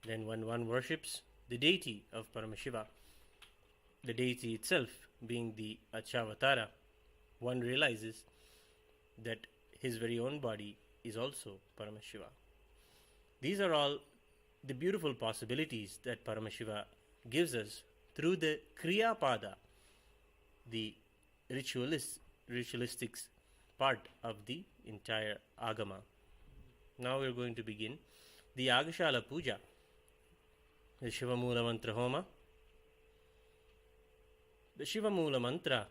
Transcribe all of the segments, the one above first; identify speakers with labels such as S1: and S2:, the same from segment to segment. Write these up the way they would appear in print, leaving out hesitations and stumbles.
S1: Then when one worships the deity of Paramashiva, the deity itself being the Achavatara, one realizes that his very own body is also Paramashiva. These are all the beautiful possibilities that Paramashiva gives us through the Kriya Pada, the ritualistic part of the entire Agama. Now we are going to begin the Yagashala Puja, the Shiva Mula Mantra Homa. The Shiva Mula Mantra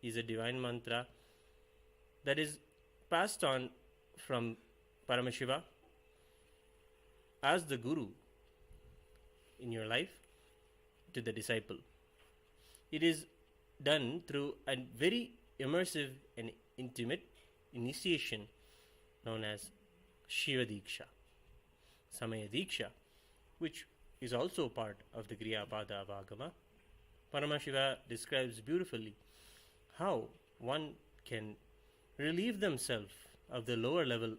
S1: is a divine mantra that is passed on from Paramashiva as the Guru in your life to the disciple. It is done through a very immersive and intimate initiation known as Shiva Diksha, Samaya Diksha, which is also part of the Kriya Pada of Agama. Paramashiva describes beautifully how one can relieve themselves of the lower level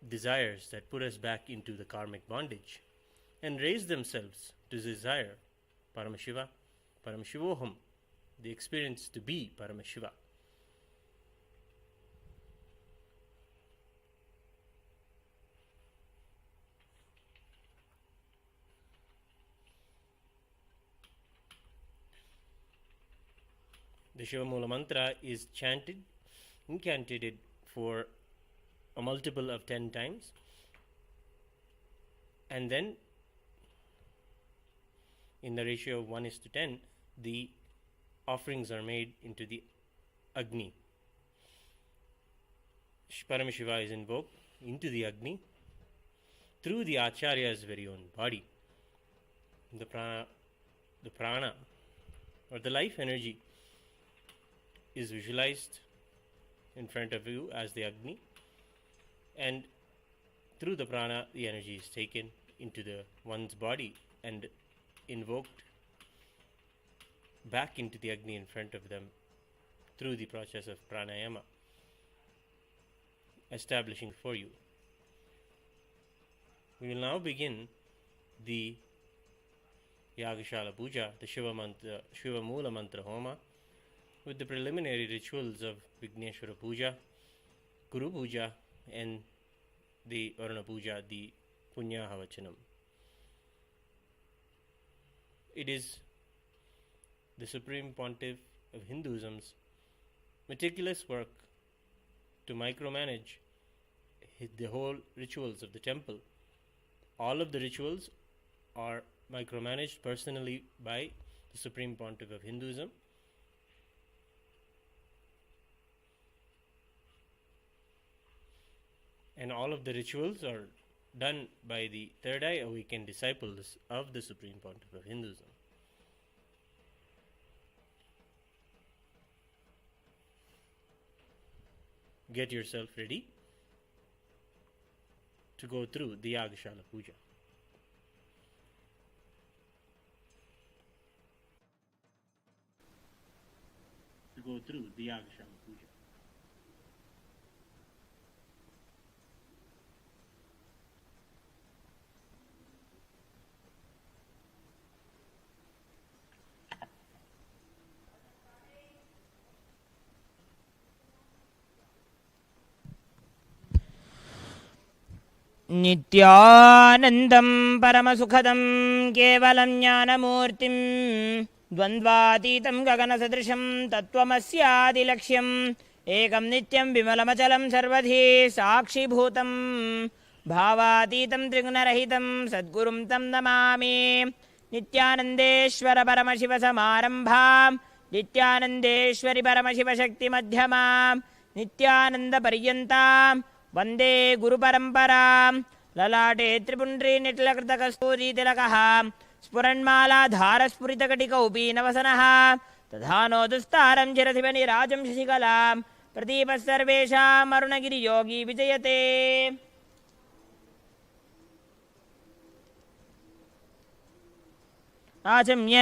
S1: desires that put us back into the karmic bondage and raise themselves to desire Paramashiva, Paramashivoham, the experience to be Paramashiva. The Shiva Mula Mantra is incantated for a multiple of 10 times, and then in the ratio of 1:10, the offerings are made into the Agni. Paramashiva is invoked into the Agni through the Acharya's very own body. The prana or the life energy is visualized in front of you as the Agni, and through the prana the energy is taken into one's body and invoked back into the Agni in front of them through the process of pranayama, establishing for you. We will now begin the Yagashala Puja, the Shiva Mula Mantra Homa, with the preliminary rituals of Vigneshwara Puja, Guru Puja, and the Varuna Puja, the Punyahavachanam. It is the Supreme Pontiff of Hinduism's meticulous work to micromanage the whole rituals of the temple. All of the rituals are micromanaged personally by the Supreme Pontiff of Hinduism. And all of the rituals are done by the third eye awakened disciples of the Supreme Pontiff of Hinduism. Get yourself ready to go through the Yagashala Puja.
S2: नित्यानन्दं परमसुखदं केवलं ज्ञानमूर्तिं द्वन्द्वातीतं गगनसदृशं तत्त्वमस्यादिलक्ष्यम् एकं नित्यं विमलमचलं सर्वधी साक्षिभूतं भावातीतं त्रिगुणरहितं सद्गुरुं तं नमामि नित्यानन्देश्वर परमशिवसमारम्भां नित्यानन्देश्वरि परमशिवशक्तिमध्यमां नित्यानन्दपर्यन्तां वन्दे गुरुपरम्परां ललाटे त्रिपुण्ड्री निट्लकृतकस्तूरीतिलकः स्फुरन्मालाधारस्फुरितकटिकौपीनवसनः तथा नोदुस्तारं चिरधिपनिराजं शशिकलां प्रदीपः सर्वेषाम् अरुणगिरियोगी विजयते आचम्य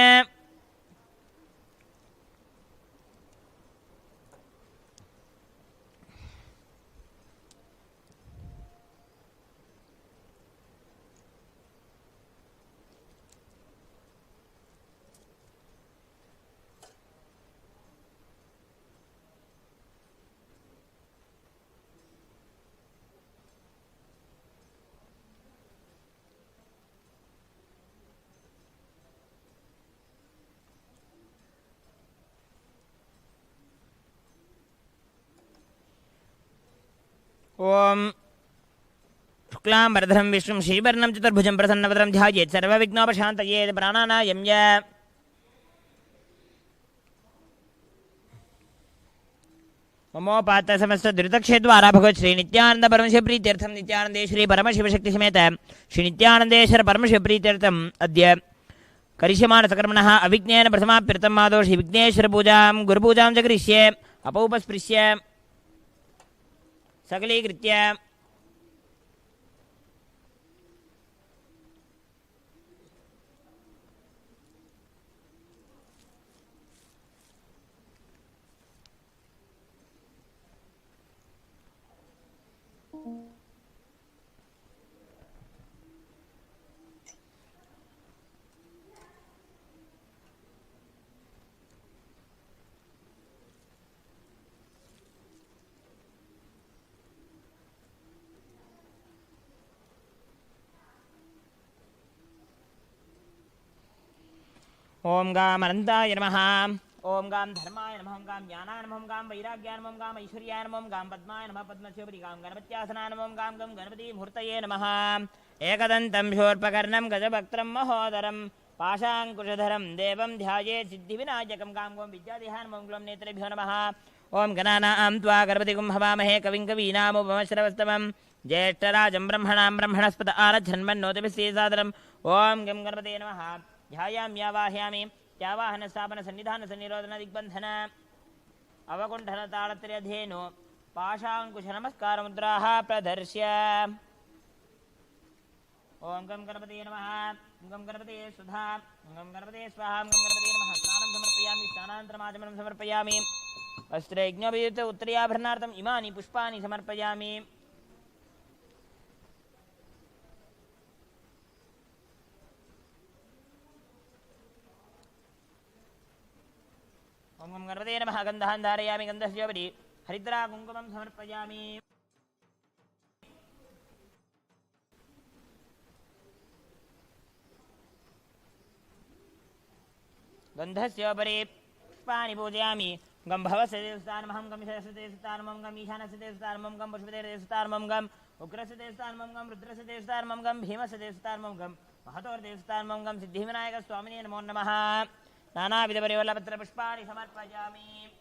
S2: ओम शुक्लांबरधरं विष्णुं श्रीवर्णं चतुर्भुजं प्रसन्नवदनं ध्यायेत् सर्वविघ्नोपशान्तये प्राणानायम्य ममोपात समस्त दुरितक्षेद्वारा भगवत् श्री नित्यानंद परमशिव प्रीत्यर्थं नित्यानंदे श्री परमशिव शक्ति समेत श्री नित्यानंदेश्वर परमशिव प्रीत्यर्थम् अद्य करिष्यमाण सकर्मणः अविघ्नेन प्रथमाप्यर्थम् आदौ श्री विघ्नेश्वर पूजां गुरुपूजां च करिष्ये अपौपस्पृश्य सकलीकृत्य ओम गाम अनंताय नमः ओम गाम धर्माय नमः ओम गाम ज्ञानाय नमः ओम गाम वैराग्याय नमः ओम गाम ऐश्वर्याय नमः ओम गाम पद्माय नमः पद्मस्योपरि गाम गणपत्यासनाय नमः ओम गाम गम गणपति मूर्तये नमः एकदन्तं शूर्पकर्णं गजवक्त्रं महोदरं पाशाङ्कुशधरं देवं ध्यायेत् सिद्धिविनायकं गाम गोम विद्यादेहाय नमः ओम ग्लौं नेत्रेभ्यो नमः ओम गणानां त्वा गणपतिगुं हवामहे कविं कवीनामुपमश्रवस्तमं ज्येष्ठराजं ब्रह्मणां ब्रह्मणस्पत आरच्छन्मन्नोतिभिः ओम गं गणपते नमः ध्यायाम्यावाह्यामि त्यावाहन स्थापन सन्निधान सन्निरोधन दिग्बंधन अवकुंठन ताड़त्रयधेनु पाशांकुश नमस्कार मुद्राः प्रदर्श्य ओम गं गणपते नमः गं गणपते सुधा गं गणपते स्वाहा गं गणपते नमः स्नानं समर्पयामि स्नानानन्तरमाचमनं समर्पयामि वस्त्रयज्ञोपयुक्त उत्तरीयाभरणार्थम् इमानि पुष्पाणि समर्पयामि ओम गं गणपते नमः गन्धान् धारयामि गन्धस्योपरि हरिद्रा कुङ्कुमं समर्पयामि गन्धस्योपरि पुष्पाणि पूजयामि गं भवस्य देवस्थानमहं गं ईशस्य देवस्थानमहं गं ईशानस्य देवस्थानमहं गं पशुपतेः देवस्थानमहं गं उग्रस्य देवस्थानमहं गं रुद्रस्य देवस्थानमहं गं भीमस्य देवस्थानमहं गं महतोर्देवस्थानमहं गं सिद्धिविनायकस्वामिने नमो नमः नानाविधपरिवल्लपत्रपुष्पाणि समर्पयामि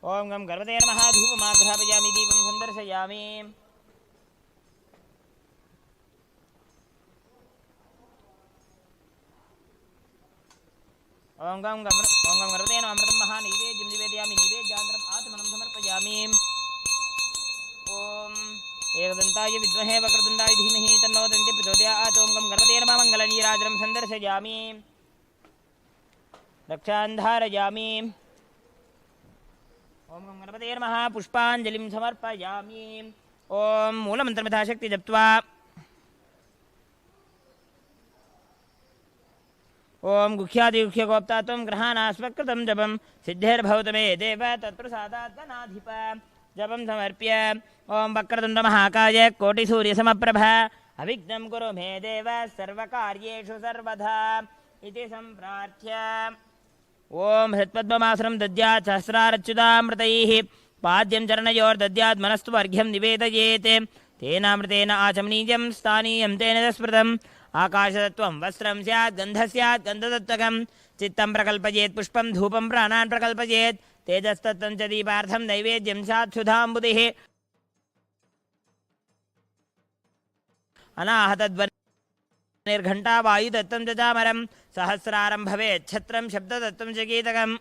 S2: ओम गं गणपते नमः धूपमाघ्रापयामि दीपं सन्दर्शयामि ओम गं गणपते नमः अमृतं महानैवेद्यं निवेदयामि नैवेद्यान्तरम् आत्मनं समर्पयामि ओम एकदन्ताय विद्महे वक्रतुण्डाय धीमहि तन्नो दन्ति प्रचोदयात् ओम गं गणपते नमः मङ्गलनीराजनं सन्दर्शयामि रक्षान् धारयामि ओम गं गणपते नमः पुष्पाञ्जलिं समर्पयामि ओम मूलमन्त्रं यथाशक्ति जप्त्वा ओम गुह्यादिगुह्यगोप्ता त्वं ग्रहाणास्वकृतं जपं सिद्धिर्भवतु मे देव तत्प्रसादात् गणाधिप जपं समर्प्य ओम वक्रतुण्डमहाकाय कोटिसूर्यसमप्रभ अविघ्नं कुरु मे देव सर्वकार्येषु सर्वदा इति सम्प्रार्थ्य ओम हृत्पद्ममासनं दद्यात् सहस्रारच्युतामृतैः पाद्यं चरणयोर्दद्यात् मनस्तु अर्घ्यं निवेदयेत् तेनामृतेन आचमनीयं स्थानीयं तेन स्मृतम् आकाशतत्त्वं वस्त्रं स्यात् गन्धः स्यात् गन्धतत्त्वकं चित्तं प्रकल्पयेत् पुष्पं धूपं प्राणान् प्रकल्पयेत् तेजस्तत्त्वं च दीपार्थं नैवेद्यं स्यात् सुधाम्बुधिः अनाहतध्वनिर्घण्टा वायुतत्त्वं च चामरं सहस्रारं भवेत् छत्रं शब्दतत्त्वं च गीतकम्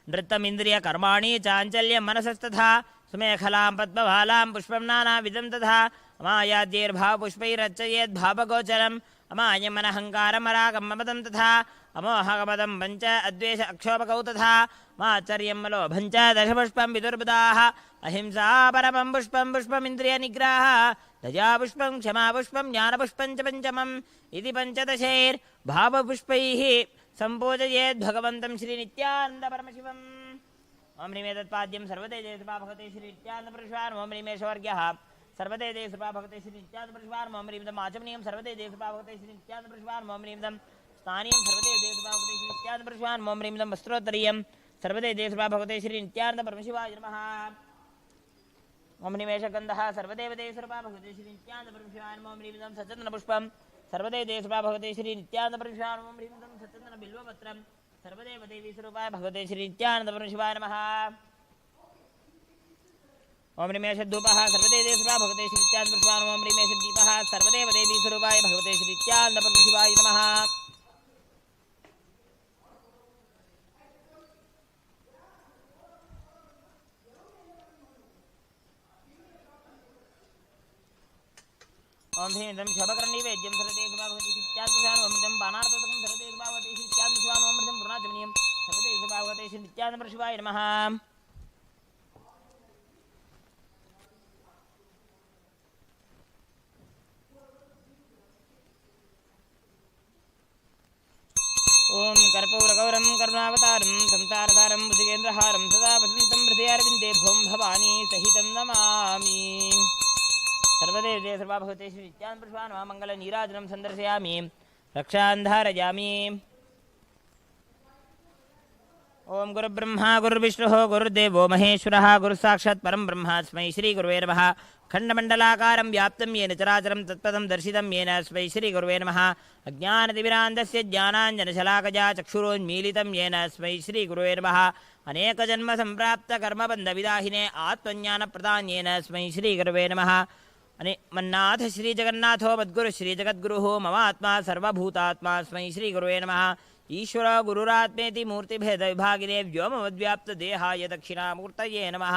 S2: नृत्तमिन्द्रियकर्माणि चाञ्चल्यं मनसस्तथा सुमेखलां पद्मभालां पुष्पं नानाविधं तथा अमायाद्यैर्भावपुष्पैरर्चयेत् भावगोचरम् अमायमनहङ्कारमरागं ममदं तथा अमोहगमदं पञ्च अद्वेष अक्षोभकौ तथा माचर्यं लोभं च दशपुष्पं विदुर्बुधाः अहिंसा परमं पुष्पं पुष्पमिन्द्रियनिग्रहः दयापुष्पं क्षमापुष्पं ज्ञानपुष्पं च पञ्चमम् इति पञ्चदशैर्भावपुष्पैः सम्पूजयेत् भगवन्तं श्रीनित्यानन्दपरमशिवम् ओम ह्रीं एतत्पाद्यं सर्वतेजे कृपा भगवते श्री नित्यानन्दपुरुषान् ओम ह्रीं एषवर्ग्यः सर्वतेजे कृपा भगवते श्री नित्यानन्दपुरुषान् ओम ह्रीं दम् आचमनीयं सर्वतेजे कृपा भगवते श्री नित्यानन्दपुरुषान् ओम ह्रीं दम् स्थानीयं सर्वतेजे कृपा भगवते श्री नित्यानन्दपुरुषान् ओम ह्रीं दम् वस्त्रोत्तरीयं सर्वतेजे कृपा भगवते श्री नित्यानन्दपरमशिवाय नमः ओम ह्रीं एषगन्धः सर्वदेवते कृपा भगवते श्री नित्यानन्दपरमशिवाय ओम ह्रीं दम् सचन्दनपुष्पं सर्वदेवते कृपा भगवते श्री नित्यानन्दपरमशिवाय ओम ह्रीं दम् सचन्दनबिल्वपत्रं सर्वदेव देवी स्वरूपाय भगवते श्री नित्यानन्दपरमशिवाय नमः ओम ह्रीं धूपः सर्वदेव स्वरूपा भगवते श्री नित्यानन्दपरमशिवाय ओम ह्रीं दीपः सर्वदेव देवी स्वरूपाय भगवते श्री नित्यानन्दपरमशिवाय नमः ओम ह्रीं दं शोभकर्णीवेद्यं सर्वदेव स्वरूपा भगवते श्री नित्यानन्दपरमशिवाय ओम ह्रीं बाणार्थकं सर्वदेव स्वरूपा भगवते श्री नित्यानन्दपरमशिवाय ओम ह्रीं पूर्णाचमनीयं सर्वदेव स्वरूपा भगवते श्री नित्यानन्दपरमशिवाय नमः ओम कर्पूरगौरं करुणावतारं संसारसारं भुजगेन्द्रहारं सदा वसन्तं हृदयारविन्दे भुवं भवानी सहितं नमामि सर्वदेव सर्वा भगवते श्री नित्यानन्दपुरुषान् मङ्गलनीराजनं सन्दर्शयामि रक्षान् धारयामि ओम गुरुब्रह्मा गुरुविष्णुः गुरुदेवो महेश्वरः गुरुसाक्षात् परं ब्रह्म तस्मै श्रीगुरुवे नमः खण्डमण्डलाकारं व्याप्तं येन चराचरं तत्पदं दर्शितं येन तस्मै श्रीगुरुवे नमः अज्ञानतिमिरान्धस्य ज्ञानाञ्जनशलाकया चक्षुरोन्मीलितं येन तस्मै श्रीगुरुवे नमः अनेकजन्मसम्प्राप्तकर्मबन्धविदाहिने आत्मज्ञानप्रदान् येन तस्मै श्रीगुरुवे नमः मन्नाथ श्रीजगन्नाथो मद्गुरुः श्रीजगद्गुरुः ममात्मा सर्वभूतात्मा तस्मै श्रीगुरुवे नमः ईश्वर गुरुरात्मेति मूर्तिभेदविभागिने व्योमवद्व्याप्तदेहाय दक्षिणामूर्तये नमः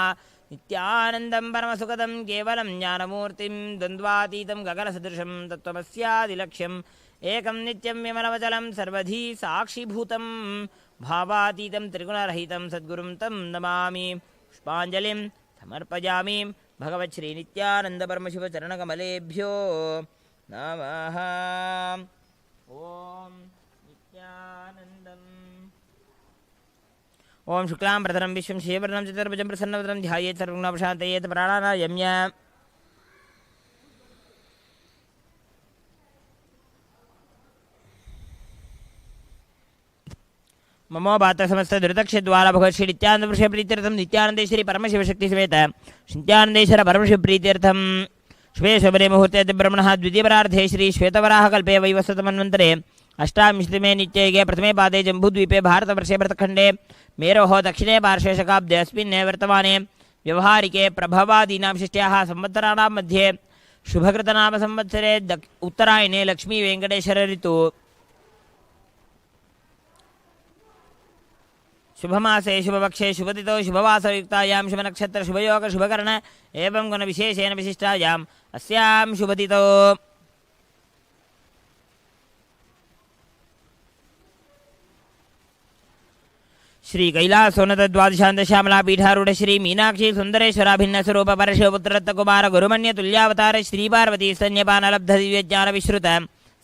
S2: नित्यानन्दं परमसुखदं केवलं ज्ञानमूर्तिं द्वन्द्वातीतं गगनसदृशं तत्त्वमस्यादिलक्ष्यम् एकं नित्यं विमलवचलं सर्वधी साक्षिभूतं भावातीतं त्रिगुणरहितं सद्गुरुं तं नमामि पुष्पाञ्जलिं समर्पयामि भगवच्छ्रीनित्यानन्दपरमशिवचरणकमलेभ्यो नमः ओम ओम शुक्लां प्रधरं विश्वं श्रीवर्णं चतुर्भुजं प्रसन्नवदनं ध्यायेत् सर्वगुणोपशान्तयेत् प्राणानायम्य ममो बात समस्त दुरितक्षद्वारा भगवत् श्री नित्यानन्दपुरुष प्रीत्यर्थं नित्यानन्देश्वरी परमशिवशक्तिसमेत नित्यानन्देश्वर परमशिव प्रीत्यर्थं शुभे शुभने मुहूर्ते ब्रह्मणः द्वितीयपरार्धे श्री श्वेतवराहकल्पे वैवस्वतमन्वन्तरे अष्टाविंशतिमे नित्ययुगे प्रथमे पादे जम्बूद्वीपे भारतवर्षे भरतखण्डे मेरोः दक्षिणे पार्श्वे शकाब्दे अस्मिन् वर्तमाने व्यवहारिके प्रभवादीनां षष्ट्याः संवत्सराणां मध्ये शुभकृतनाम संवत्सरे उत्तरायणे लक्ष्मी वेङ्कटेश्वर ऋतु शुभमासे शुभपक्षे शुभतिथौ शुभवासयुक्तायां शुभनक्षत्र शुभयोग शुभकर्ण एवं गुणविशेषेण विशिष्टायाम् अस्यां शुभतिथौ श्री कैलासोन्नत द्वादशान्त श्यामला पीठारूढ़ श्री मीनाक्षी सुंदरेश्वराभिन्न स्वरूप परशिवपुत्ररत्न कुमार गुरुमन्य तुल्यावतार श्री पार्वती स्तन्यपानलब्ध दिव्य ज्ञान विश्रुत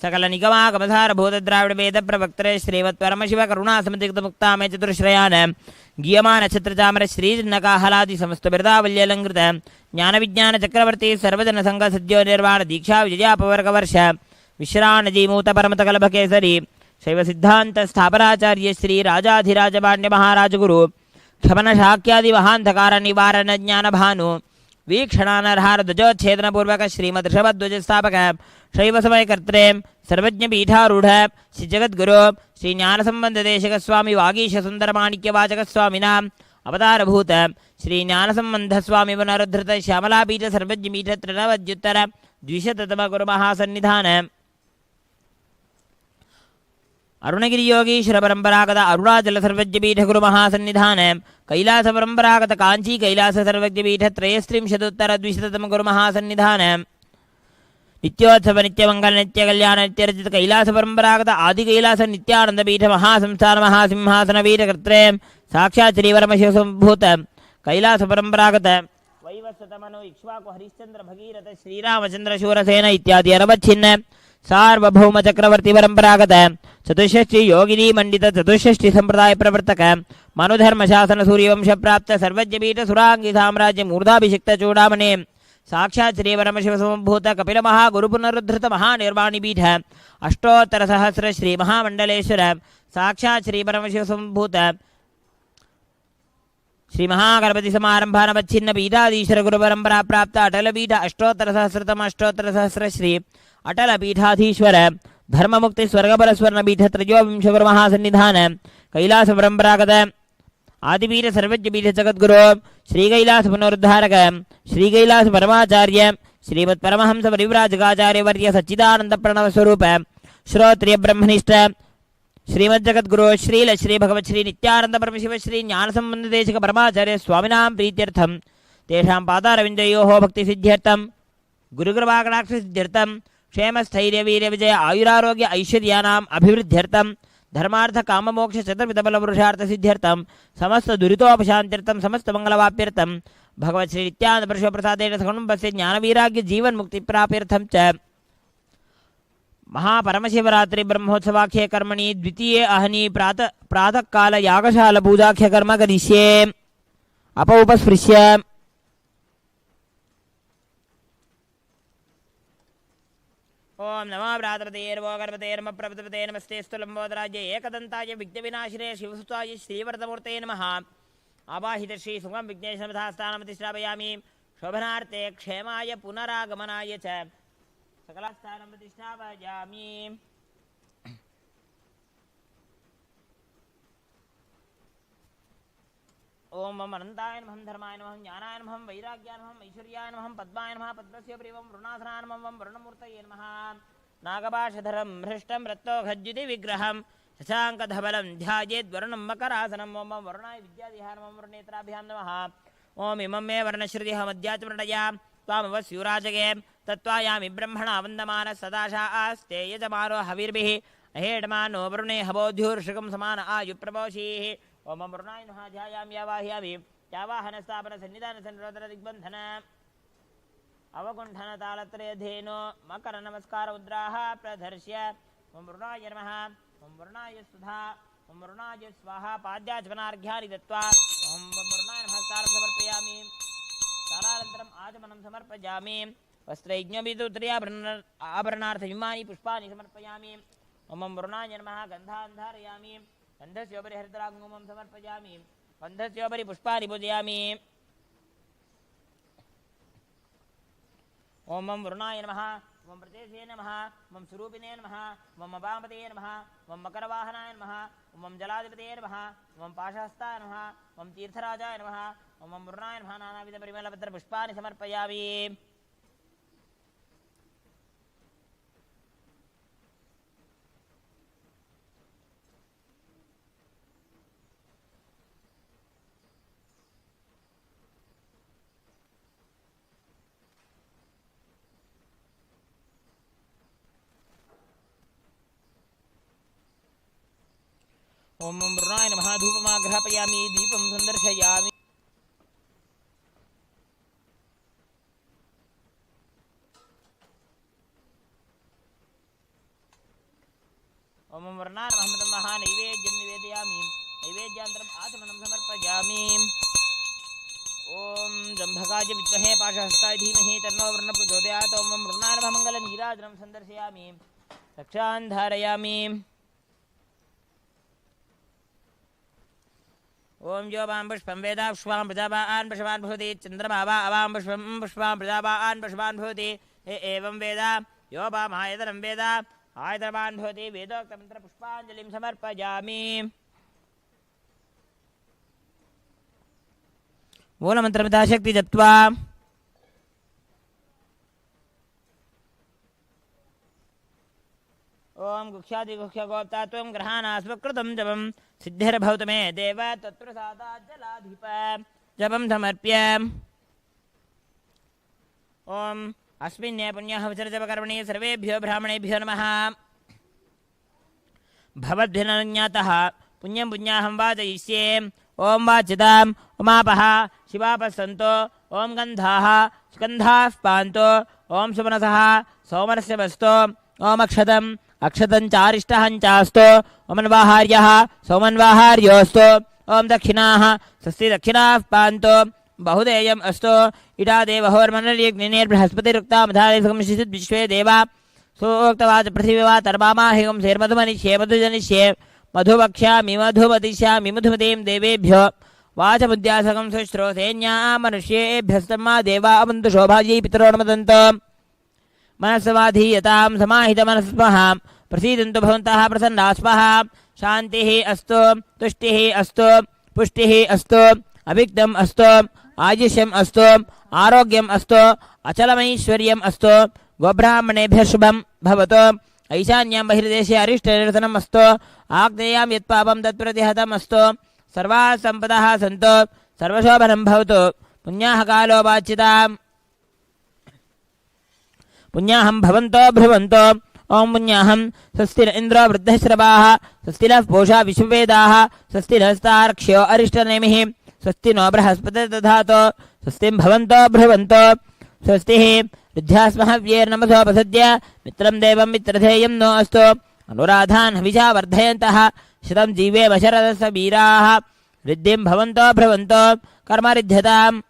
S2: सकल निगमागमधार भूत द्राविड वेद प्रवक्त्र श्रीमत् परमशिव करुणा समतिक्त मुक्ता में चतुर्श्रयान गीयमा नक्षत्र चामर श्री नकाहलादि समस्त बिरदावल्यलंकृत ज्ञान विज्ञान चक्रवर्ती सर्वजन संघ सद्यो निर्वाण दीक्षा विजयापवर्ग वर्ष विश्राणजीमूत परमत कलभ केसरी शैव सिद्धांत स्थापनाचार्य श्री राजाधिराज पाण्ड्य महाराज गुरु क्षमन शाक्यादि महांधकार निवारण ज्ञान भानु वीक्षणानरहार ध्वजोच्छेदन पूर्वक श्रीमद ऋषभध्वज स्थापक शैव समय कर्त्रे सर्वज्ञ पीठारूढ़ श्री जगद्गुरु श्री ज्ञान संबंध देशक स्वामी वागीश सुंदर माणिक्य वाचक स्वामिना अवतारभूत श्री ज्ञान संबंध स्वामी पुनरुद्धृत श्यामलापीठ सर्वज्ञ पीठ त्रिनवद्युत्तर द्विशततम गुरु महासन्निधान अरुणगिरी योगीश्वर परंपरागत अरुणाचल सर्वज्ञपीठ गुरु महासन्निधान कैलास परंपरागत कांची कैलास सर्वज्ञपीठ त्रयस्त्रिंशदुत्तर द्विशततम गुरु महासन्निधान नित्योत्सव नित्यमंगल नित्य कल्याण नित्यरचित कैलास परंपरागत आदि कैलास नित्यानंद पीठ महासंस्थान महासिंहासन पीठ कर्त्रे साक्षात् श्री परमशिव संभूत कैलास परंपरागत वैवस्वतमनु इक्ष्वाकु हरिश्चंद्र भगीरथ श्रीरामचंद्र शूरसेन इत्यादि अनवच्छिन्न सार्वभौम चक्रवर्ती परंपरागत चतुष्षष्टि योगिनी मंडित चतुष्षष्टि संप्रदाय प्रवर्तक मनुधर्म शासन सूर्यवंश प्राप्त सर्वज्ञ पीठ सुरांगी साम्राज्य मूर्धाभिषिक्त चूड़ामणि साक्षात् श्री परमशिव समभूत कपिल महागुरु पुनरुद्धृत महानिर्वाणी पीठ अष्टोत्तर सहस्र श्री महामंडलेश्वर साक्षात् श्री परमशिव समभूत श्री महागणपति समारंभा नवच्छिन्न पीठाधीश्वर गुरु परंपरा प्राप्त अटल पीठ अष्टोत्तर सहस्रतम अष्टोत्तर सहस्र श्री अटल पीठाधीश्वर धर्म मुक्ति स्वर्गपर स्वर्ण पीठ त्रयोविंश गुरु महासन्निधान कैलास परंपरागत आदिपीठ सर्वज्ञ पीठ जगद्गुरु श्री कैलास पुनरुद्धारक श्री कैलास परमाचार्य श्रीमत् परमहंस परिव्राजकाचार्य वर्य सच्चिदानंद प्रणव स्वरूप श्रोत्रिय ब्रह्मनिष्ठ श्रीमद् जगद्गुरु श्रील श्री भगवत श्री नित्यानंद परमशिव श्री ज्ञान संबंध देशिक परमाचार्य स्वामिनां प्रीत्यर्थम तेषां पादारविन्दयोः भक्ति सिद्ध्यर्थम गुरुकृपाकटाक्ष सिद्ध्यर्थम क्षेम स्थैर्य वीर्य विजय आयुरारोग्य ऐश्वर्यानाम् अभिवृद्ध्यर्थम धर्मार्थ काम मोक्ष चतुर्विध बल पुरुषार्थ सिद्ध्यर्थम समस्त दुरितोपशान्त्यर्थम समस्त मंगलवाप्यर्थम भगवत श्री नित्यानंद परमशिव प्रसादेन सकुटुम्बस्य ज्ञान वैराग्य जीवन मुक्ति प्राप्त्यर्थम च महापरमशिवरात्रि ब्रह्मोत्सवाख्ये कर्मणि द्वितीये अहनि प्रातः काल यागशाला पूजाख्य कर्म करिष्ये उपस्पृश्य ओम नमः भ्रातृते नमो गर्भते नमः प्रभृतपते नमस्ते स्तुलंबोदराज्ये एकदन्ताय विघ्नविनाशिने शिवसुताय श्रीवरदमूर्ते नमः आवाहित श्री सुगम विघ्नेश प्रतिष्ठापयामि शोभनार्थे क्षेमाय पुनरागमनाय च सकलास्थानं प्रतिष्ठापयामि ओम मम अनंताय नमः धर्माय नमः ज्ञानाय नमः वैराग्याय नमः ऐश्वर्याय नमः पद्माय नमः पद्मस्य प्रियं वरुणासनाय नमः वरुणमूर्तये नमः नागपाशधरं हृष्टं रत्तोखज्जुति विग्रहं शशाङ्कधवलं ध्यायेद्वरुणं मकरासनं ओम वरुणाय विद्याधिहाय नमः वरुणेत्राभ्यां नमः ओम इमं मे वर्णश्रुतिः मध्याच वर्णया त्वामवस्युराजगे तत्त्वायामि ब्रह्मणा वन्दमान सदाशा आस्ते यजमानो हविर्भिः अहेडमानो वरुणे हवोद्युर्षकं समान आयुप्रपोषीः ओम वरुणाय नमः ध्यायामि यावाह्यामि यावाहनस्थापन सन्निधान सन्निरोधन दिग्बन्धन अवकुण्ठन तालत्रयधेनो मकर नमस्कार मुद्राः प्रदर्श्य ओम वरुणाय नमः ओम वरुणाय सुधा ओम वरुणाय स्वाहा पाद्याचमनार्घ्यानि दत्त्वा ओम वरुणाय नमः सारं समर्पयामि सारानन्तरम् आचमनं समर्पयामि वस्त्रयज्ञविदुत्तरीयाभरणार्थयुमानि पुष्पाणि समर्पयामि ओम वरुणाय नमः गन्धान् धारयामि गन्धस्योपरि हरिद्राङ्गुमं समर्पयामि गन्धस्योपरि पुष्पाणि पूजयामि ओम वरुणाय नमः ओम प्रतेशे नमः ओम स्वरूपिणे नमः ओम वामपते नमः ओम मकरवाहनाय नमः ओम जलाधिपते नमः ओम पाशहस्ताय नमः ओम तीर्थराजाय नमः ओम वरुणाय नमः नानाविधपरिमलपत्रपुष्पाणि समर्पयामि ओम वरुणाय नमः धूपमाघ्रापयामि दीपं सन्दर्शयामि ओम वरुणाय नमः नैवेद्यं निवेदयामि नैवेद्यान्तरम् आचमनं समर्पयामि ओम जम्भकाय विद्महे पाशहस्ताय धीमहि तन्नो वरुणः प्रचोदयात् ओम वरुणाय नमः मङ्गलनीराजनं सन्दर्शयामि रक्षान् धारयामि ओम यो वां पुष्पं वेद पुष्पां प्रजावान् पुष्पान् भवति चन्द्रमा वा अवां पुष्पं पुष्पां प्रजावान् पुष्पान् भवति एवं वेद यो वामायतनं वेद आयतनवान् भवति वेदोक्तमन्त्रपुष्पाञ्जलिं समर्पयामि मूलमन्त्रमिताशक्ति जप्त्वा ओम गुह्यादिगुह्यगोप्ता त्वं ग्रहाणास्वकृतं जपं सिद्धिर्भवतु मे देव तत्प्रसादाज्जलाधिप जपं समर्प्य ओम अस्मिन् पुण्यः विसर्जपकर्मणि सर्वेभ्यो ब्राह्मणेभ्यो नमः भवद्भिर्नज्ञातः पुण्यं पुण्याहं वाचयिष्ये ओम वाचिताम् उमापः शिवापः सन्तो ओम गन्धाः स्कन्धाः पान्तो ओम सुमनसः सौमनस्य वस्तो ओम अक्षतम् अक्षतं चारिष्टहं चास्तु ओमन्वाहार्यः सोमन्वाहार्योऽस्तु ओम दक्षिणाः स्वस्ति दक्षिणाः पान्तु बहुदेयम् अस्तु इडा देवहोर्मनर्यग्निर्बृहस्पतिरुक्तामधारेसंशिषित् विश्वे देवा सूक्तवाच पृथिवीवा तर्मामाहिगं शेर्मधुमनिष्ये मधुजनिष्ये मधुवक्ष्यामि मधुमतिष्यामि मधुमतीं देवेभ्यो वाचमुद्यासकं सुश्रोतेन्या मनुष्येभ्यस्तमा देवा अवन्तु शोभायै पितरो नमदन्त मनस्समाधीयतां समाहितमनस्मः प्रसीदन्तु भवन्तः प्रसन्नाः स्मः शान्तिः अस्तु तुष्टिः अस्तु पुष्टिः अस्तु अविघ्नम् अस्तु आयुष्यम् अस्तु आरोग्यम् अस्तु अचलमैश्वर्यम् अस्तु गोब्राह्मणेभ्यः शुभं भवतु ऐशान्यां बहिर्देशे अरिष्टनिरसनम् अस्तु आग्नेयां यत्पापं तत्प्रतिहतम् अस्तु सर्वाः सम्पदः सन्तु सर्वशोभनं भवतु पुण्याः कालो वाच्यताम् पुण्याहं भवन्तो भ्रुवन्तो ओम पुण्याहं स्वस्ति न इन्द्रो वृद्धश्रवाः स्वस्ति नः पूषा विश्ववेदाः स्वस्ति नस्तार्क्ष्यो अरिष्टनेमिः स्वस्ति नो बृहस्पतिर्दधातु स्वस्तिं भवन्तो भ्रुवन्तो स्वस्तिः विद्यास्महव्येर्नमसोपसद्य मित्रं देवं मित्रधेयं नो अस्तु अनुराधान् हविषा वर्धयन्तः शतं जीवेम शरदस्य वीराः रिद्धिं भवन्तो भ्रुवन्तो कर्मरिध्यताम्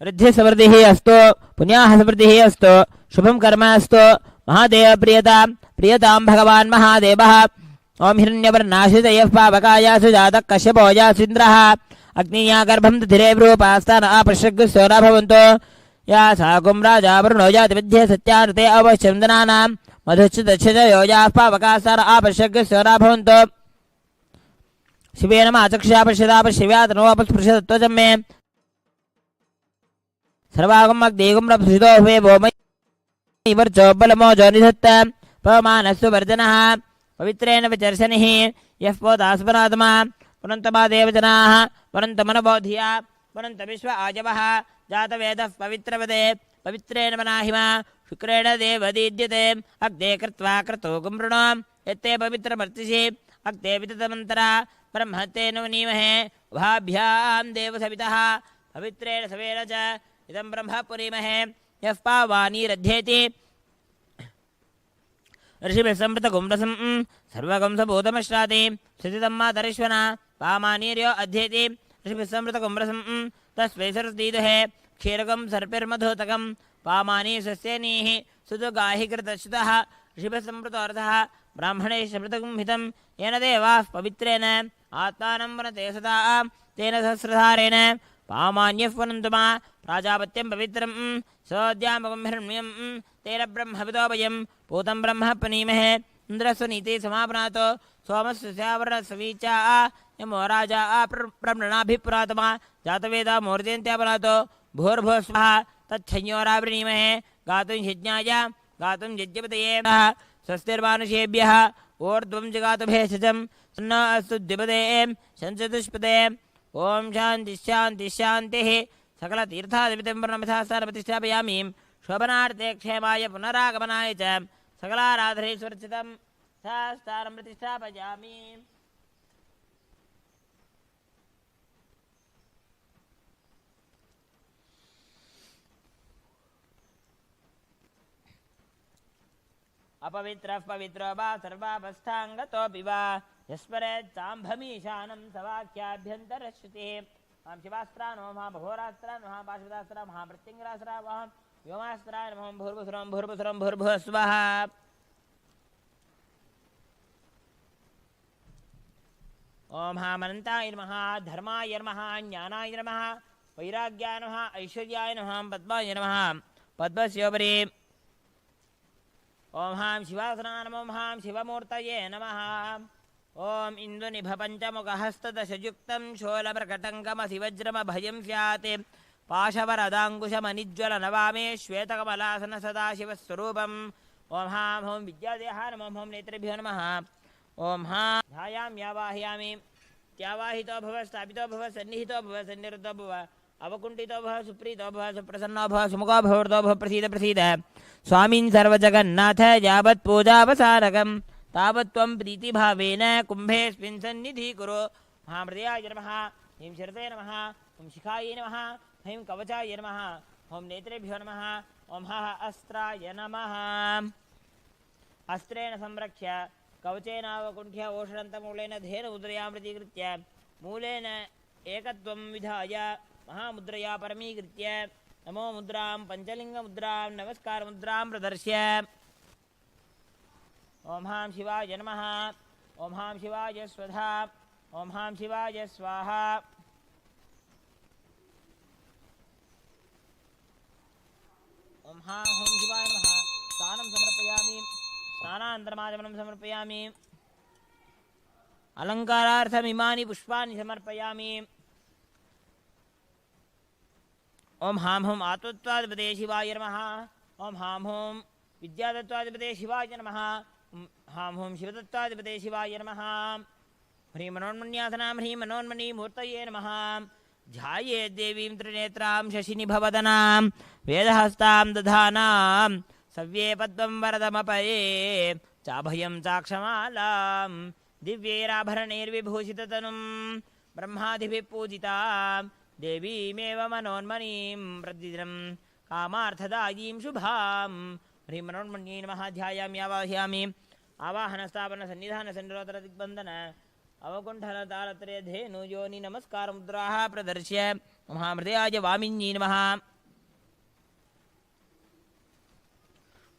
S2: रिद्धिसमृद्धिः अस्तु पुण्याः समृद्धिः अस्तु शुभं कर्म अस्तु महादेव प्रियतां भगवान् महादेवः ओम हिरण्यवर्णाश्रितयः पावकायासु जातः कश्यपोजासीन्द्रः अग्निया गर्भं दधिरे रूपास्तान आपश्यग्स्यो न भवन्तु या साकुं राजा वरुणो जातिविद्ये सत्यानृते अवश्यन्दनानां मधुश्च दक्ष योजाः पावकास्तान आपश्यग्स्यो न भवन्तु शिवेन माचक्षुषा पश्यदापश्यव्यातनोपस्पृशतत्वचं मे सर्वागम अग्निगुं प्रभुषितो हुवे वोमयि वर्चो बलमोजो निधत्त पवमानस्तु वर्जनः पवित्रेण विचर्षनिः यः पोदास्मरात्मा पुनन्तमा देवजनाः पुनन्तमनबोधिया पुनन्त विश्व आजवः जातवेदः पवित्रवदे पवित्रेण मनाहिमा शुक्रेण देवदीद्यते अग्ने कृत्वा क्रतो गुमृणो यत्ते पवित्रमर्तिषि अग्ने विततमन्तरा ब्रह्मत्ते नुनीमहे उभाभ्यां देवसवितः पवित्रेण सवेन च इदं ब्रह्म पुरीमहे यः पावानीरध्येति ऋषिभिः संवृतगुंरसं सर्वगं सबूतमश्राति स्थितं मातरिश्वना पामानीर्यो अध्येति ऋषिभिः संवृतगुंरसं तस्मै सरस्दीदहे क्षीरकं सर्पिर्मधुतकं पामानी सस्यनीः सुदुगाहि कृतश्रुतः ऋषिभिः संवृतोऽर्थः ब्राह्मणे समृतगुं हितं येन देवाः पवित्रेण आत्मानं वनते सदा तेन सहस्रधारेण पामान्यः पुनन्तु मा प्राजापत्यं पवित्रं सोऽद्यामगं हिरण्यं तेन ब्रह्मविदोभयं पूतं ब्रह्म पनीमहे इन्द्रस्य नीतिः समापनातो सोमस्य स्यावरणसवीचा यमो राजा प्रमृणाभिपुरातमा जातवेदा मूर्जयन्त्यापनातो भूर्भुवः स्वः तच्छंयोरावृणीमहे गातुं यज्ञाय गातुं यज्ञपतये स्वस्तिर्मानुषेभ्यः ऊर्ध्वं जगातु भेषजं सन्नो अस्तु द्विपदे शंचतुष्पदे ओम शांति शांति शांति सकलतीर्थादिपितं वर्णमिथास्थानप्रतिष्ठापयामि शोभनार्थे क्षेमाय पुनरागमनाय च सकलाराधनेश्वरचितं स्थानं प्रतिष्ठापयामि। अपवित्रः पवित्रो वा सर्वावस्थाङ्गतोऽपि वा यस्मरेत् साम्भमीशानं सवाक्याभ्यन्तरश्रुतिः मां शिवास्त्रा नमो महाभघोरास्त्रा नमः पाशुदास्त्रा महामृत्युङ्गरास्त्रा वहं व्योमास्त्रा नमः भूर्भुसुरं भूर्भुसुरं भूर्भुवः स्वः। ओम हामनन्ताय नमः धर्माय नमः ज्ञानाय नमः वैराग्याय नमः ऐश्वर्याय नमः पद्माय नमः पद्मस्योपरि ओम हां शिवासना नमो हां शिवमूर्तये नमः। ओम इन्दुनिभपञ्चमुखहस्तदशयुक्तं शोलप्रकटङ्कमसिवज्रमभयं स्यात् पाशवरदाङ्कुशमनिज्वल नवामे श्वेतकमलासन सदाशिवस्वरूपम्। ओम हां हों विद्यादेहा नमो हों नेत्रेभ्यो नमः। ओम हां ध्यायाम्यावाहयामि त्यावाहितो भव स्थापितो भव सन्निहितो भव सन्निरुद्धो भव अवकुण्ठितो भव सुप्रीतो भव सुप्रसन्नो भव सुमुखो भवतो भव प्रसीद प्रसीद स्वामिन् सर्वजगन्नाथ यावत् पूजावसारकं तावत् त्वं प्रीतिभावेन कुम्भेऽस्मिन् सन्निधीकुरु। महामृदयाय नमः ह्रीं शरते नमः ह्रीं शिखायै नमः ह्रीं कवचाय नमः ओम नेत्रेभ्यो नमः। ओम हः अस्त्राय नमः। अस्त्रेण संरक्ष्य कवचेनावकुण्ठ्य ओषणन्तमूलेन धेन मुद्रया प्रतीकृत्य मूलेन एकत्वं विधाय महामुद्रया परमीकृत्य नमो मुद्रां पञ्चलिङ्गमुद्रां नमस्कारमुद्रां प्रदर्श्य ओम हां शिवाय नमः। ओम हां शिवाय स्वधा। ओम हां शिवाय स्वाहा। ओम हां हों शिवाय नमः। स्नानं समर्पयामि। स्नानानन्तरमाचमनं समर्पयामि। अलङ्कारार्थमिमानि पुष्पाणि समर्पयामि। ओम हां हों आत्मत्वाधिपते शिवाय नमः। ओम हां हों विद्यातत्वाधिपते शिवाय नमः। ओम हां हों शिवतत्वाधिपते शिवाय नमः। ह्रीं मनोन्मन्यासनां ह्रीं मनोन्मणीमूर्तये नमः। ध्यायेत् देवीं त्रिनेत्रां शशिनिभवदनां वेदहस्तां दधानां सव्ये पद्मं वरदमपये चाभयं चाक्षमालां दिव्यैराभरणैर्विभूषिततनुं ब्रह्मादिभिः पूजितां देवीमेव मनोन्मणीं प्रतिदिनं कामार्थदायीं शुभां ह्रीं मनोन्मण्यै नमः। ध्यायामि आवाहयामि। आवाहनस्थापनसन्निधानसन्निरोधरदिग्बन्धन अवकुण्ठलतालत्रयधेनु योनि नमस्कारमुद्राः प्रदर्श्य महामृदयाय वामिन्यै नमः।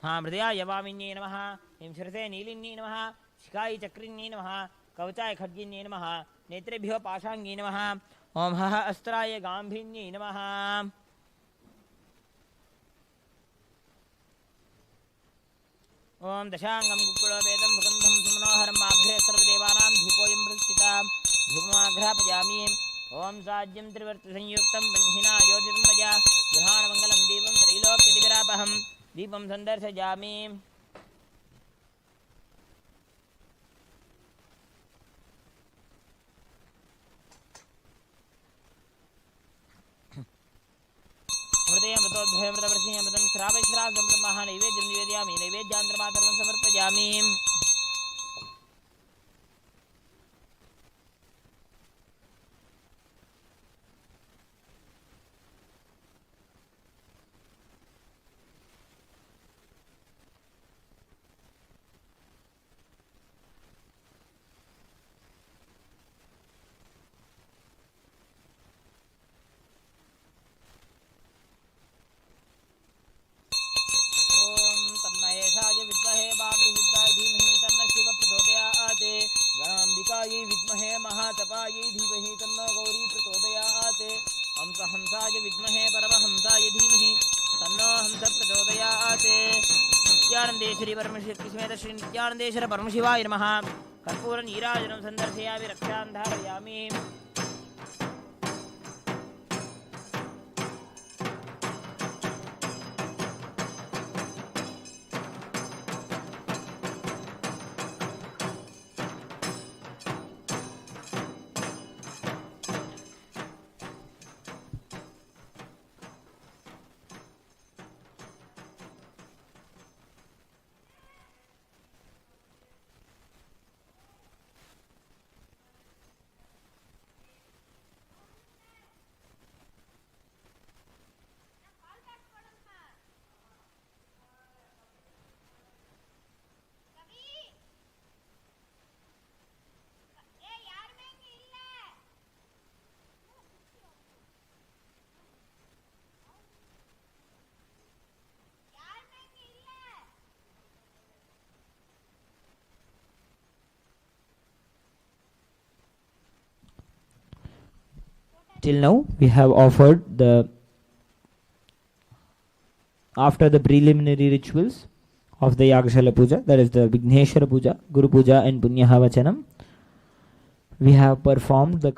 S2: महामृदयाय वामिन्यै नमः। ह्रीं शिरसे नीलिन्यै नमः। शिखायै चक्रिन्यै नमः। कवचाय खड्गिन्यै नमः। नेत्रेभ्यो पाशाङ्ग्यै नमः। ओम हः अस्त्राय गाम्भिन्यै नमः। ओम दशांगं कुक्कुटोपेतं सुगन्धं सुमनोहरं आघ्रे सर्वदेवानां धूपोऽयं प्रतिष्ठिता धूपमाघ्रापयामि। ओम साज्यं त्रिवर्तिसंयुक्तं बह्निना योजितं मया गृहाणमङ्गलं दीपं त्रैलोक्यदिविरापहं दीपं सन्दर्शयामि। अमृतोद्भयमृतवर्षिणीमृतं श्रावश्रावसम्भ्रमः नैवेद्यं निवेदयामि। नैवेद्यान्तर्मातरं समर्पयामि। गणाम्बिकायै विद्महे महातपायै धीमहि तन्नो गौरी प्रचोदयात्। हंसाय विद्महे परमहंसाय धीमहि तन्नो हंस प्रचोदयात्। नित्यानन्देश्वरी परमशक्तिसमेत श्री नित्यानन्देश्वर परमशिवाय नमः। कर्पूरनीराजनं सन्दर्शयामि। रक्षां धारयामि।
S3: Till now we have offered the after the preliminary rituals of the Yagashala Puja, that is the Vigneshwara Puja, Guru Puja and Punyaha Vachanam, we have performed the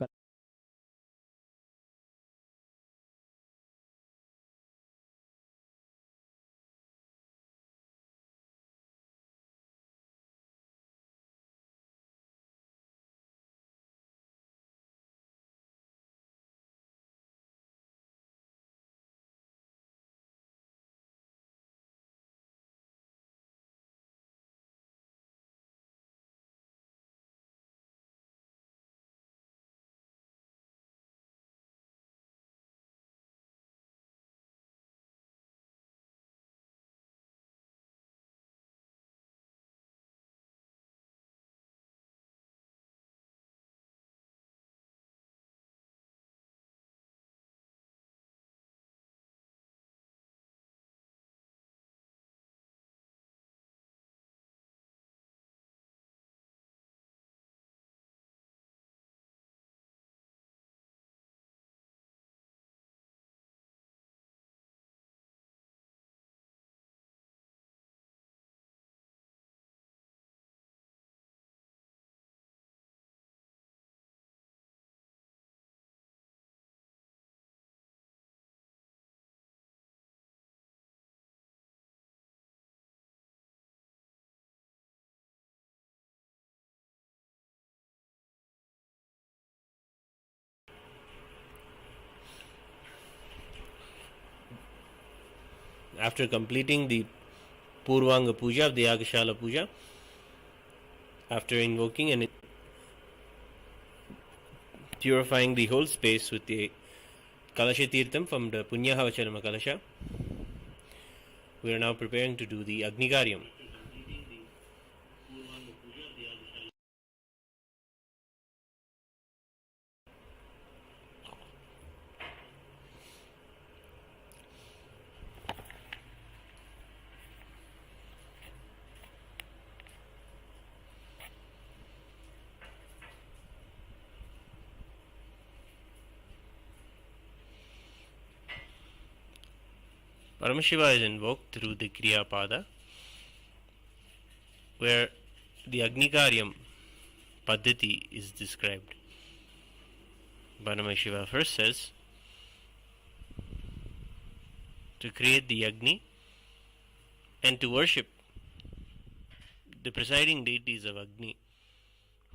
S1: After completing the Purvanga Puja of the Yagashala Puja, after invoking and purifying the whole space with the Kalasha Tirtham from the Punyahavachanama Kalasha, we are now preparing to do the Agnigaryam. Paramashiva is invoked through the Kriya Pada, where the Agnigaryam Paddhati is described. Paramashiva first says to create the Agni and to worship the presiding deities of Agni,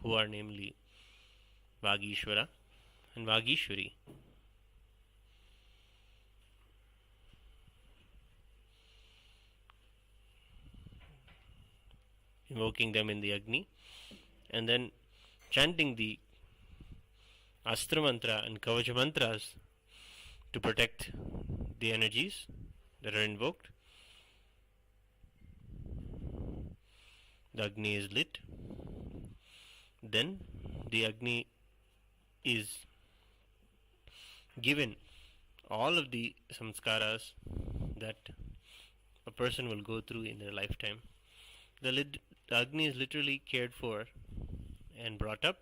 S1: who are namely Vagishvara and Vagishwari. Invoking them in the Agni and then chanting the Astra Mantra and Kavacha Mantras to protect the energies that are invoked. The Agni is lit. Then the Agni is given all of the samskaras that a person will go through in their lifetime. The Agni is literally cared for and brought up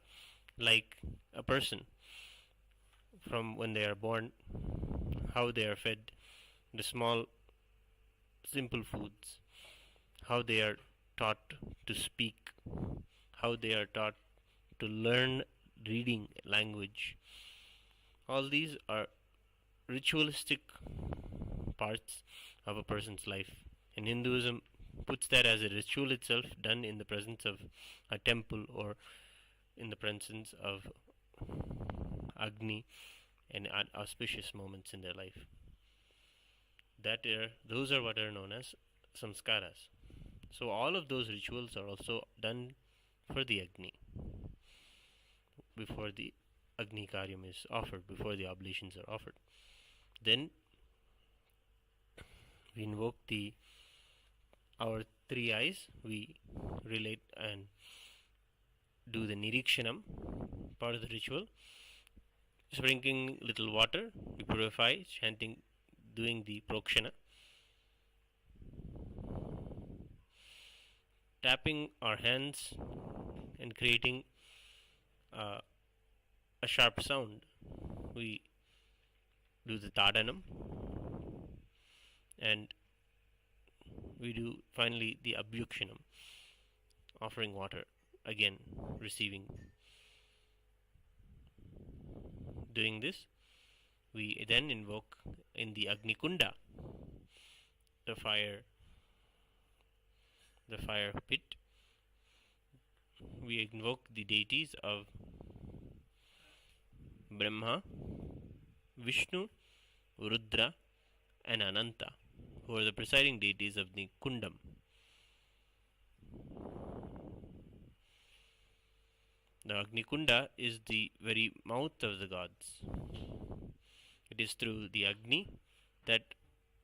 S1: like a person from when they are born, how they are fed the small simple foods, how they are taught to speak, how they are taught to learn reading language. All these are ritualistic parts of a person's life. And Hinduism puts that as a ritual itself, done in the presence of a temple or in the presence of Agni and auspicious moments in their life. Those are what are known as samskaras. So all of those rituals are also done for the Agni before the Agni Karyam is offered, before the oblations are offered. Then we invoke our three eyes, we relate and do the Nirikshanam part of the ritual, sprinkling little water, we purify, chanting, doing the Prokshana, tapping our hands and creating a sharp sound. We do the Tadanam and we do finally the Abhyukshanam, offering water, again receiving. Doing this, we then invoke in the Agni Kunda, the fire pit. We invoke the deities of Brahma, Vishnu, Rudra and Ananta, who are the presiding deities of the Kundam. The Agni Kunda is the very mouth of the gods. It is through the Agni that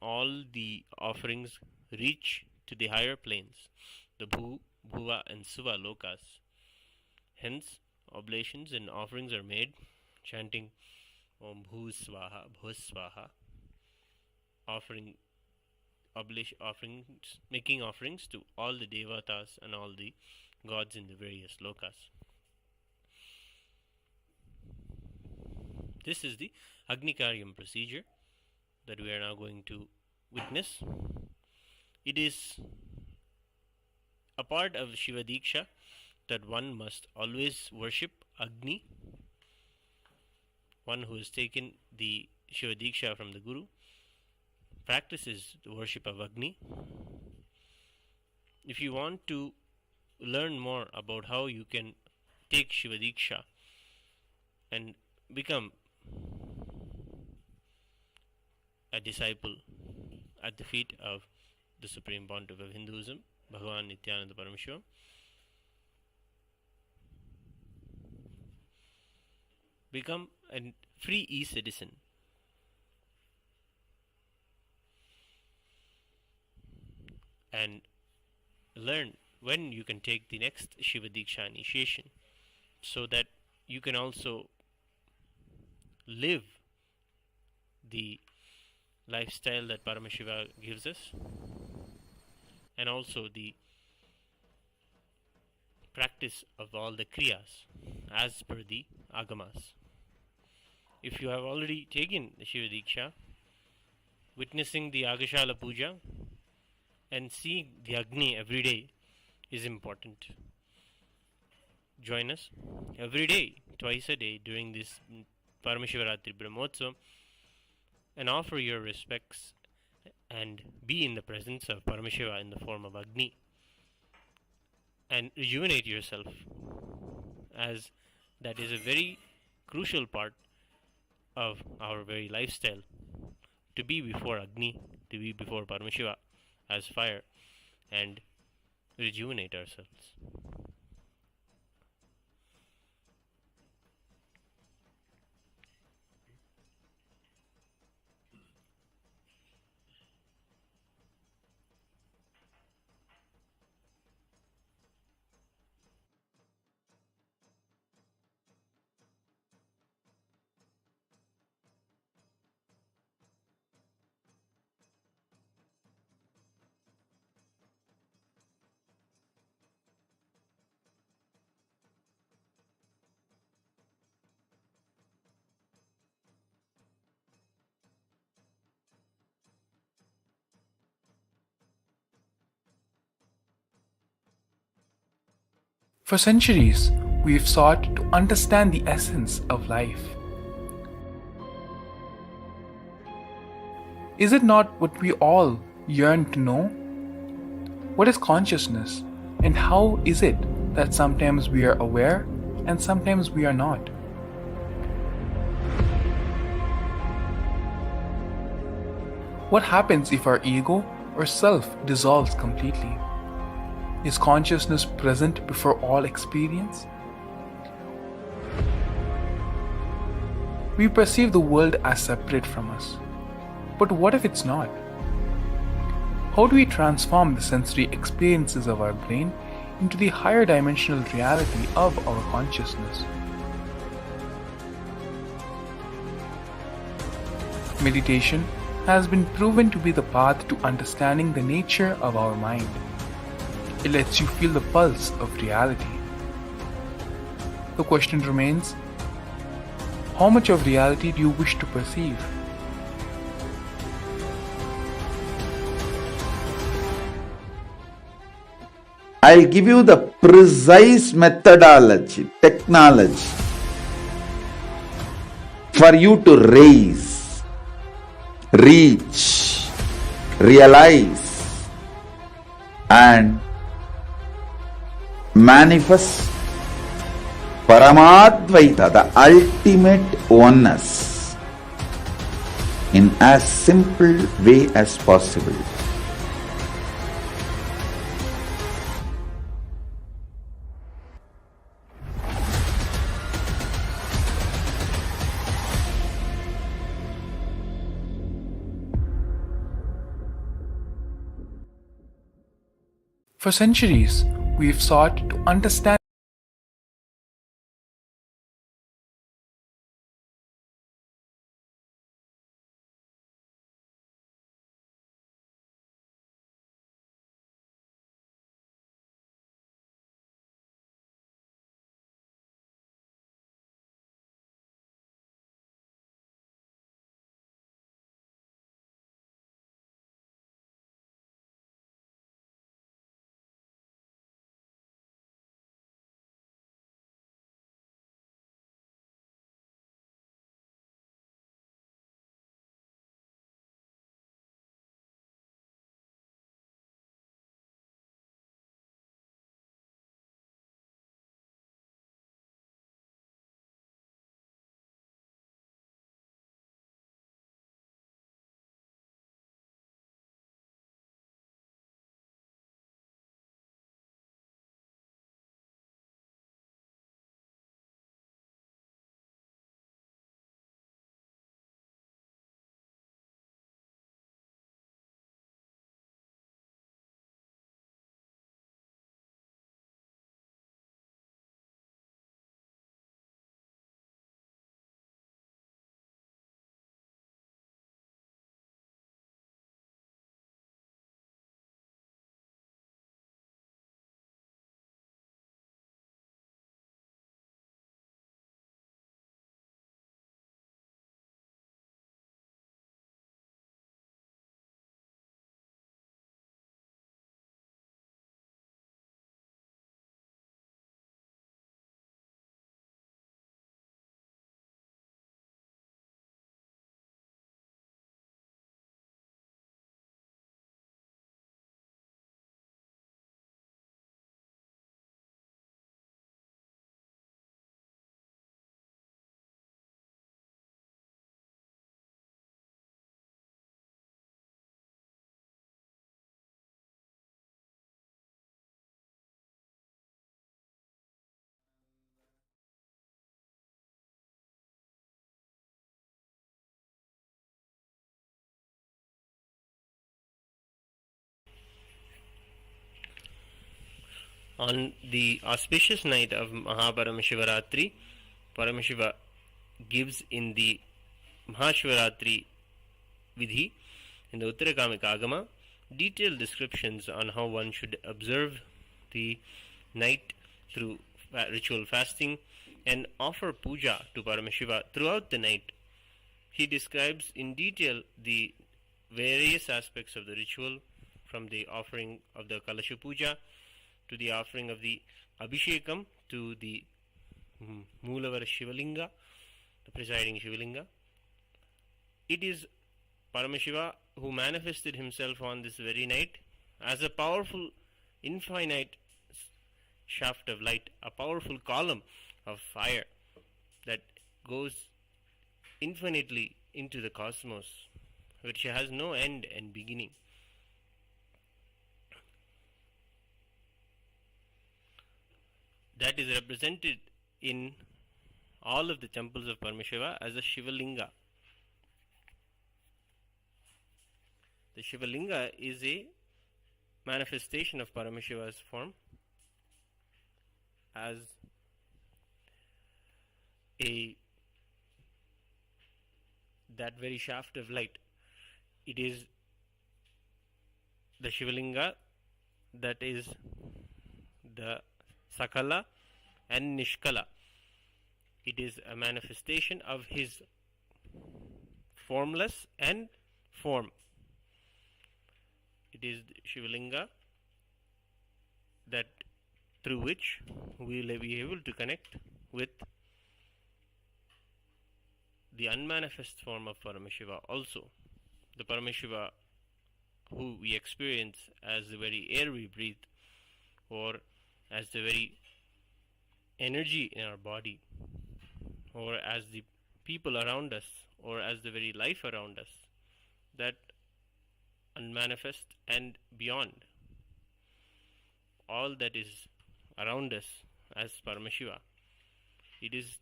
S1: all the offerings reach to the higher planes, the Bhuva and Suva lokas. Hence, oblations and offerings are made chanting Om Bhu Swaha, Bhu Swaha, making offerings to all the devatas and all the gods in the various lokas. This is the Agni-Karyam procedure that we are now going to witness. It is a part of Shiva Diksha that one must always worship Agni. One who has taken the Shiva Diksha from the Guru practices the worship of Agni. If you want to learn more about how you can take Shiva Diksha and become a disciple, at the feet of the Supreme Pontiff of Hinduism, Bhagavan Nithyananda Paramashivam. Become a free e-citizen. And learn when you can take the next Shiva Diksha initiation, so that you can also live the lifestyle that Paramashiva gives us, and also the practice of all the kriyas as per the agamas. If you have already taken the Shiva Diksha, witnessing the Agashala Puja and seeing the Agni every day is important. Join us every day, twice a day, during this Paramashivaratri Brahmotsavam, and offer your respects and be in the presence of Paramashiva in the form of Agni, and rejuvenate yourself, as that is a very crucial part of our very lifestyle, to be before Agni, to be before Paramashiva as fire, and rejuvenate ourselves.
S4: For centuries, we've sought to understand the essence of life. Is it not what we all yearn to know? What is consciousness, and how is it that sometimes we are aware and sometimes we are not? What happens if our ego or self dissolves completely? Is consciousness present before all experience? We perceive the world as separate from us. But what if it's not? How do we transform the sensory experiences of our brain into the higher dimensional reality of our consciousness? Meditation has been proven to be the path to understanding the nature of our mind. It lets you feel the pulse of reality. The question remains, how much of reality do you wish to perceive?
S5: I'll give you the precise methodology, technology for you to raise, reach, realize, and manifest Paramadvaita, the ultimate oneness, in as simple way as possible.
S4: For centuries, we've sought to understand
S1: On the auspicious night of MahaParamashivaratri, Paramashiva gives in the Mahashivaratri Vidhi, in the Uttarakamika Agama, detailed descriptions on how one should observe the night through ritual fasting and offer puja to Paramashiva throughout the night. He describes in detail the various aspects of the ritual, from the offering of the Kalasha Puja to the offering of the Abhishekam to the Moolavara Shivalinga, the presiding Shivalinga. It is Paramashiva who manifested himself on this very night as a powerful, infinite shaft of light, a powerful column of fire that goes infinitely into the cosmos, which has no end and beginning. That is represented in all of the temples of Paramashiva as a Shivalinga. The Shivalinga is a manifestation of Paramashiva's form as that very shaft of light. It is the Shivalinga that is the Sakala and Nishkala. It is a manifestation of his formless and form. It is the Shivalinga that through which we will be able to connect with the unmanifest form of Paramashiva also. The Paramashiva who we experience as the very air we breathe, or as the very energy in our body, or as the people around us, or as the very life around us, that unmanifest and beyond, all that is around us as Paramashiva. It is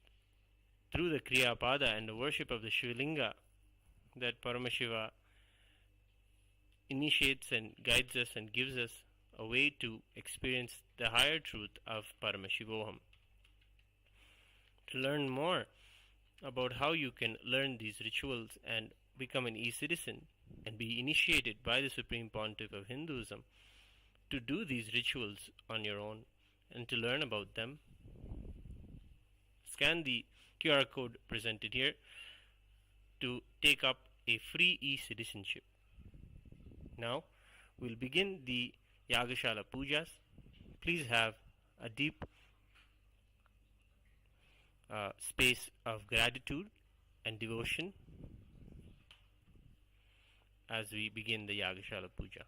S1: through the Kriya Pada and the worship of the Shivalinga that Paramashiva initiates and guides us and gives us a way to experience the higher truth of Paramashivoham. To learn more about how you can learn these rituals and become an e-citizen and be initiated by the Supreme Pontiff of Hinduism, to do these rituals on your own and to learn about them, scan the QR code presented here to take up a free e-citizenship. Now we'll begin the Yagashala Pujas. Please have a deep space of gratitude and devotion as we begin the Yagashala Puja.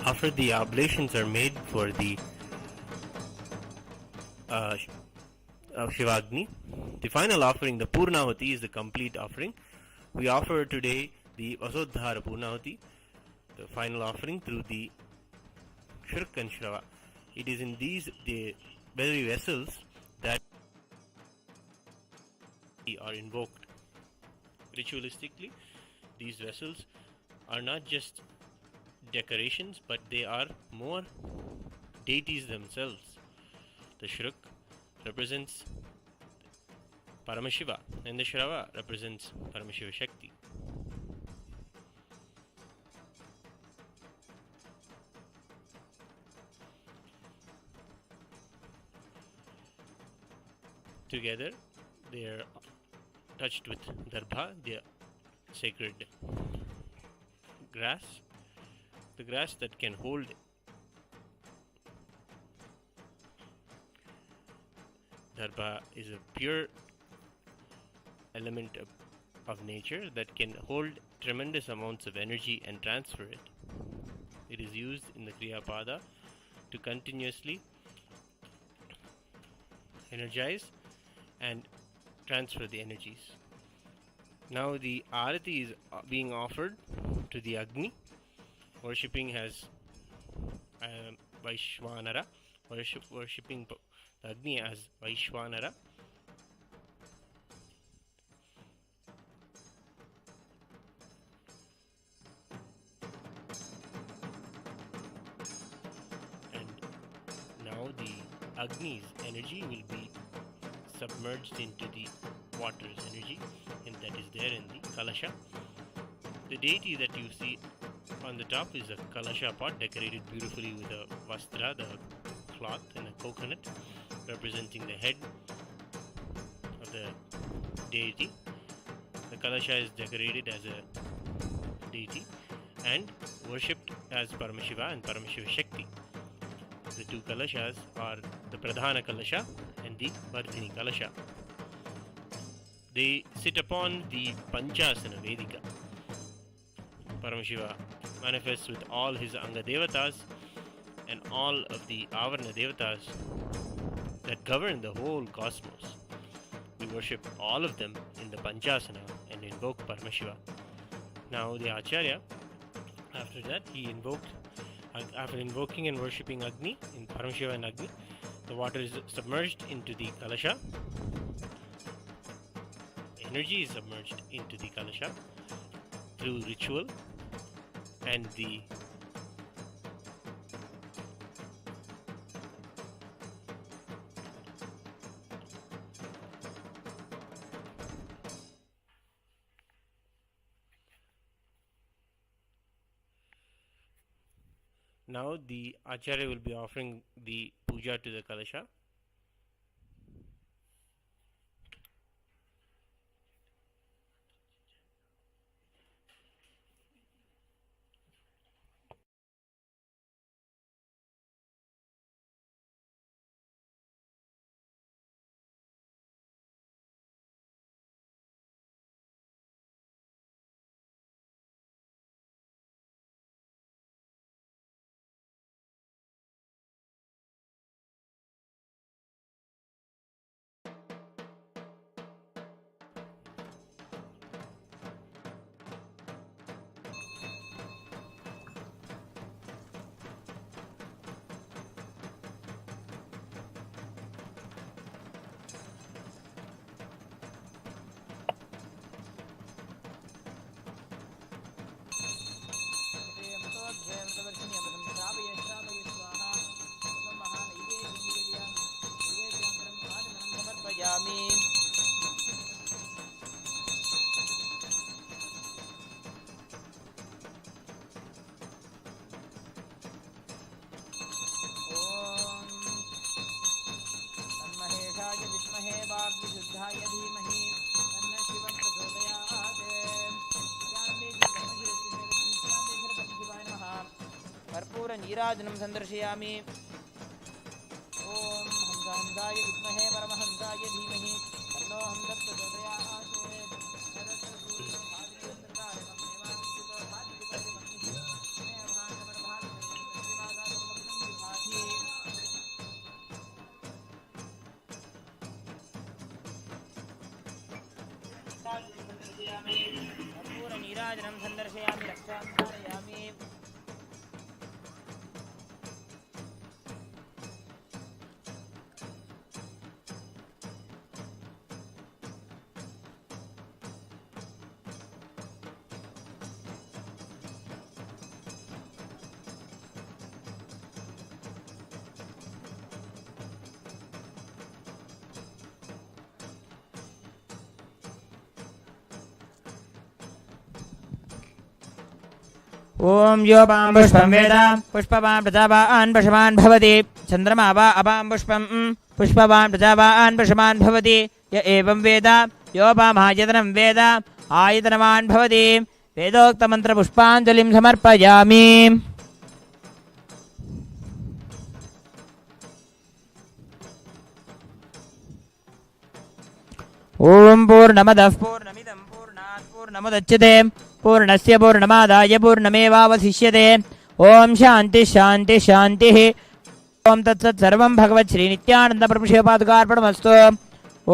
S1: After the oblations are made for the Shivagni, the final offering, the Purnahuti, is the complete offering. We offer today the Vasodhara Purnahuti, the final offering through the Shirk and Shrava. It is in these the very vessels that are invoked. Ritualistically, these vessels are not just decorations, but they are more deities themselves. The Shirk represents Paramashiva and the Shrava represents Paramashiva Shakti. Together they are touched with darbha, the sacred grass, the grass that can hold darbha is a pure element of nature that can hold tremendous amounts of energy and transfer it. It is used in the Kriya Pada to continuously energize and transfer the energies. Now the Arati is being offered to the Agni, worshipping as Vaishwanara, worshipping the Agni as Vaishwanara. And now the Agni's energy will be submerged into the water's energy, and that is there in the Kalasha. The deity that you see on the top is a Kalasha pot decorated beautifully with a Vastra, the cloth, and a coconut representing the head of the deity. The Kalasha is decorated as a deity and worshipped as Paramashiva and Paramashiva Shakti. The two Kalashas are the Pradhana Kalasha and the Vardhini Kalasha. They sit upon the Panchasana Vedika. Paramashiva manifests with all his Anga Devatas and all of the Avarna Devatas that govern the whole cosmos. We worship all of them in the Panchasana and invoke Paramashiva. Now the Acharya, after that, after invoking and worshipping Agni, in Paramashiva and Agni, the water is submerged into the Kalasha. Energy is submerged into the Kalasha through ritual and the now the Acharya will be offering the puja to the Kalasha.
S2: नीराजनं संदर्शयामि। ओम हंसाय विद्महे परमहंसाय धीमहि तन्नो हंसः प्रचोदयात्। నీరాజనం సందర్శయామి రక్షాం ధారయామి. ఓం యో పాం పుష్పం వేద పుష్పవాన్ ప్రజావాన్ పశుమాన్ భవతి. చంద్రమా వా అపాం పుష్పం పుష్పవాన్ ప్రజావాన్ పశుమాన్ భవతి. య ఏవం వేద యో పామాయతనం వేద ఆయతనవాన్ భవతి. వేదోక్తమంత్ర పుష్పాంజలిం సమర్పయామి. ఓం పూర్ణమదః పూర్ణమిదం పూర్ణాత్ పూర్ణముదచ్యతే పూర్ణస్య పూర్ణమాదాయ పూర్ణమేవావశిష్యతే. ఓం శాంతి శాంతి శాంతి. ఓం తత్సత్ సర్వం భగవత్ శ్రీ నిత్యానంద ప్రభు శివపాదుకార్పణమస్తు.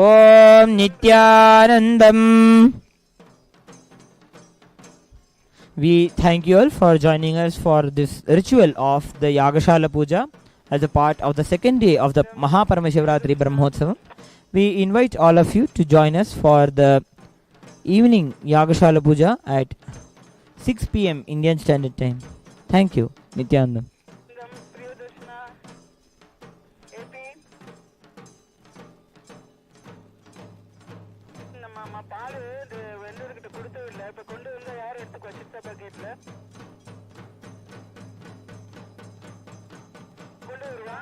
S2: ఓం నిత్యానందం. We thank you all for joining us for this ritual of the Yagashala Puja as a part of the second day of the MahaParamashivaratri Brahmotsavam. We invite all of you to join us for the evening Yagashala Puja at 6 p.m. Indian Standard Time. Thank you. Nithyananda.
S6: கொண்டு வருவா.